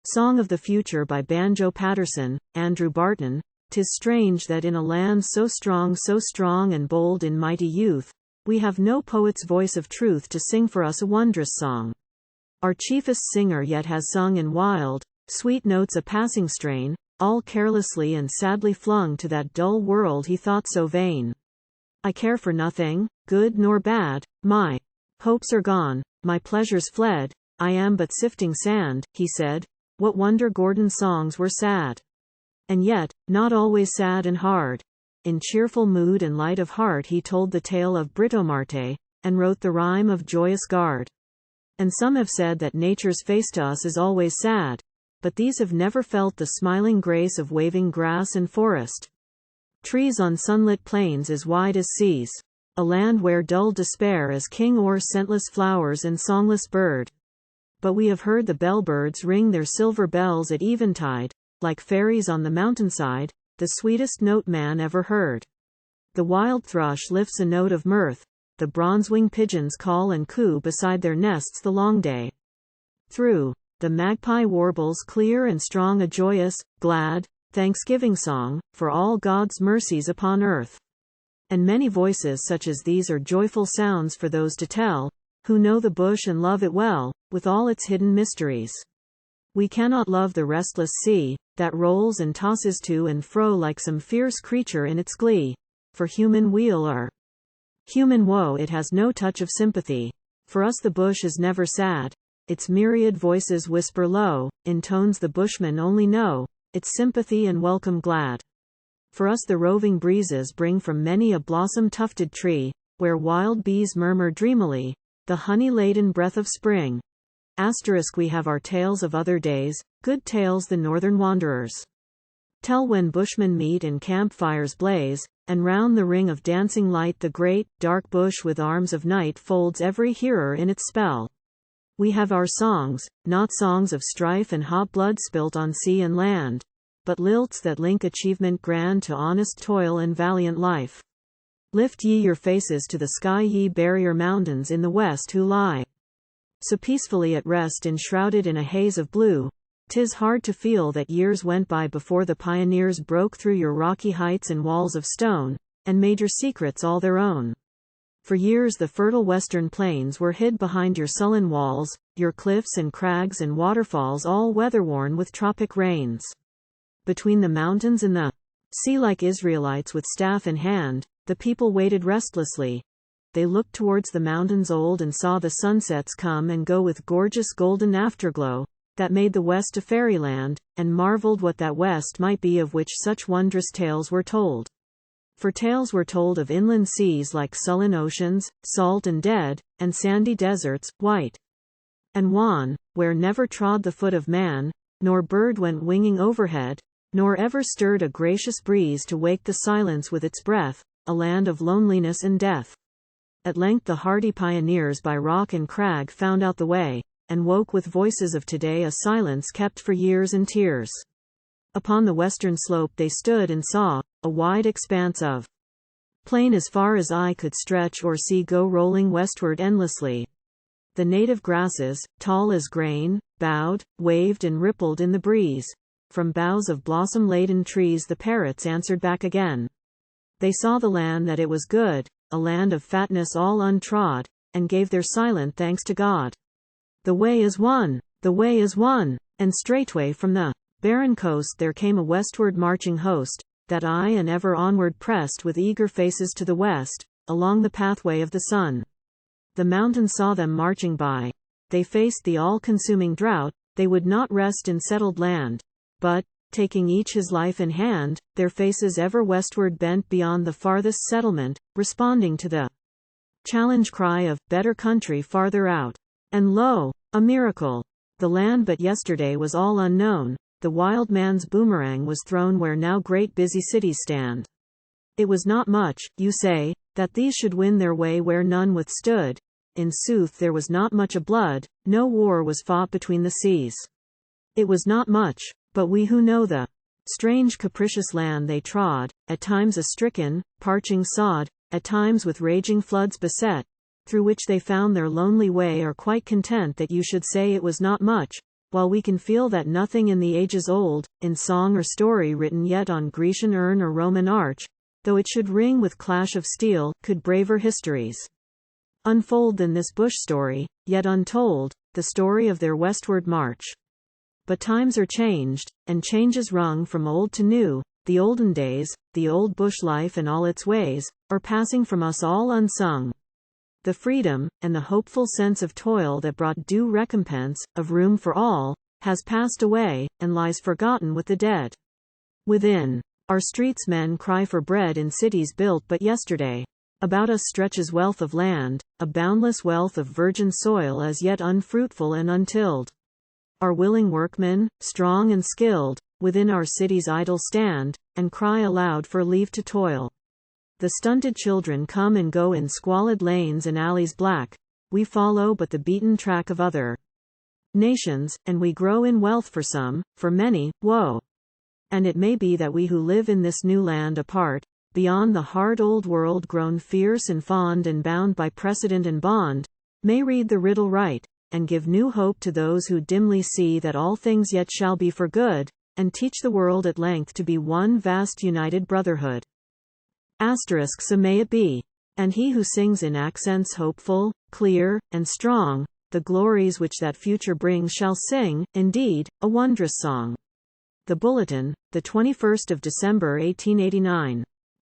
Song of the Future by Banjo Paterson, Andrew Barton. 'Tis strange that in a land so strong and bold in mighty youth, we have no poet's voice of truth to sing for us a wondrous song. Our chiefest singer yet has sung in wild, sweet notes a passing strain, all carelessly and sadly flung to that dull world he thought so vain. I care for nothing, good nor bad, my hopes are gone, my pleasures fled, I am but sifting sand, he said. What wonder Gordon's songs were sad. And yet, not always sad and hard. In cheerful mood and light of heart he told the tale of Britomarte, and wrote the Rhyme of Joyous Garde. And some have said that nature's face to us is always sad, but these have never felt the smiling grace of waving grass and forest. Trees on sunlit plains as wide as seas. A land where dull despair is king o'er scentless flowers and songless bird. But we have heard the bellbirds ring their silver bells at eventide, like fairies on the mountainside, the sweetest note man ever heard. The wild thrush lifts a note of mirth, the bronze-winged pigeons call and coo beside their nests the long day through. The magpie warbles clear and strong a joyous, glad, thanksgiving song, for all God's mercies upon earth. And many voices such as these are joyful sounds for those to tell, who know the bush and love it well, with all its hidden mysteries. We cannot love the restless sea, that rolls and tosses to and fro like some fierce creature in its glee, for human weal or human woe it has no touch of sympathy. For us the bush is never sad, its myriad voices whisper low, in tones the bushmen only know, its sympathy and welcome glad. For us the roving breezes bring from many a blossom-tufted tree, where wild bees murmur dreamily, the honey-laden breath of spring. We have our tales of other days, good tales the northern wanderers tell when bushmen meet and campfires blaze, and round the ring of dancing light the great, dark bush with arms of night folds every hearer in its spell. We have our songs, not songs of strife and hot blood spilt on sea and land, but lilts that link achievement grand to honest toil and valiant life. Lift ye your faces to the sky, ye barrier mountains in the west who lie so peacefully at rest enshrouded in a haze of blue. 'Tis hard to feel that years went by before the pioneers broke through your rocky heights and walls of stone, and made your secrets all their own. For years the fertile western plains were hid behind your sullen walls, your cliffs and crags and waterfalls all weather-worn with tropic rains. Between the mountains and the sea, like Israelites with staff in hand, the people waited restlessly. They looked towards the mountains old and saw the sunsets come and go with gorgeous golden afterglow, that made the west a fairyland, and marveled what that west might be of which such wondrous tales were told. For tales were told of inland seas like sullen oceans, salt and dead, and sandy deserts, white and wan, where never trod the foot of man, nor bird went winging overhead, nor ever stirred a gracious breeze to wake the silence with its breath, a land of loneliness and death. At length the hardy pioneers by rock and crag found out the way, and woke with voices of today a silence kept for years and tears. Upon the western slope they stood and saw a wide expanse of plain as far as eye could stretch or see go rolling westward endlessly. The native grasses, tall as grain, bowed, waved and rippled in the breeze. From boughs of blossom-laden trees the parrots answered back again. They saw the land that it was good, a land of fatness all untrod, and gave their silent thanks to God. The way is one, the way is one, and straightway from the barren coast there came a westward marching host, that aye and ever onward pressed with eager faces to the west, along the pathway of the sun. The mountains saw them marching by. They faced the all-consuming drought, they would not rest in settled land, but, taking each his life in hand, their faces ever westward bent beyond the farthest settlement, responding to the challenge cry of better country farther out. And lo, a miracle! The land but yesterday was all unknown. The wild man's boomerang was thrown where now great busy cities stand. It was not much, you say, that these should win their way where none withstood. In sooth there was not much of blood, no war was fought between the seas. It was not much, but we who know the strange capricious land they trod, at times a stricken, parching sod, at times with raging floods beset, through which they found their lonely way, are quite content that you should say it was not much, while we can feel that nothing in the ages old, in song or story written yet on Grecian urn or Roman arch, though it should ring with clash of steel, could braver histories unfold than this bush story, yet untold, the story of their westward march. But times are changed, and changes rung from old to new. The olden days, the old bush life and all its ways, are passing from us all unsung. The freedom, and the hopeful sense of toil that brought due recompense, of room for all, has passed away, and lies forgotten with the dead. Within our streets men cry for bread in cities built but yesterday. About us stretches wealth of land, a boundless wealth of virgin soil as yet unfruitful and untilled. Our willing workmen, strong and skilled, within our cities idle stand, and cry aloud for leave to toil. The stunted children come and go in squalid lanes and alleys black. We follow but the beaten track of other nations, and we grow in wealth for some, for many, woe. And it may be that we who live in this new land apart, beyond the hard old world grown fierce and fond and bound by precedent and bond, may read the riddle right, and give new hope to those who dimly see that all things yet shall be for good, and teach the world at length to be one vast united brotherhood. So may it be. And he who sings in accents hopeful, clear, and strong, the glories which that future brings shall sing, indeed, a wondrous song. The Bulletin, the 21st of December 1889.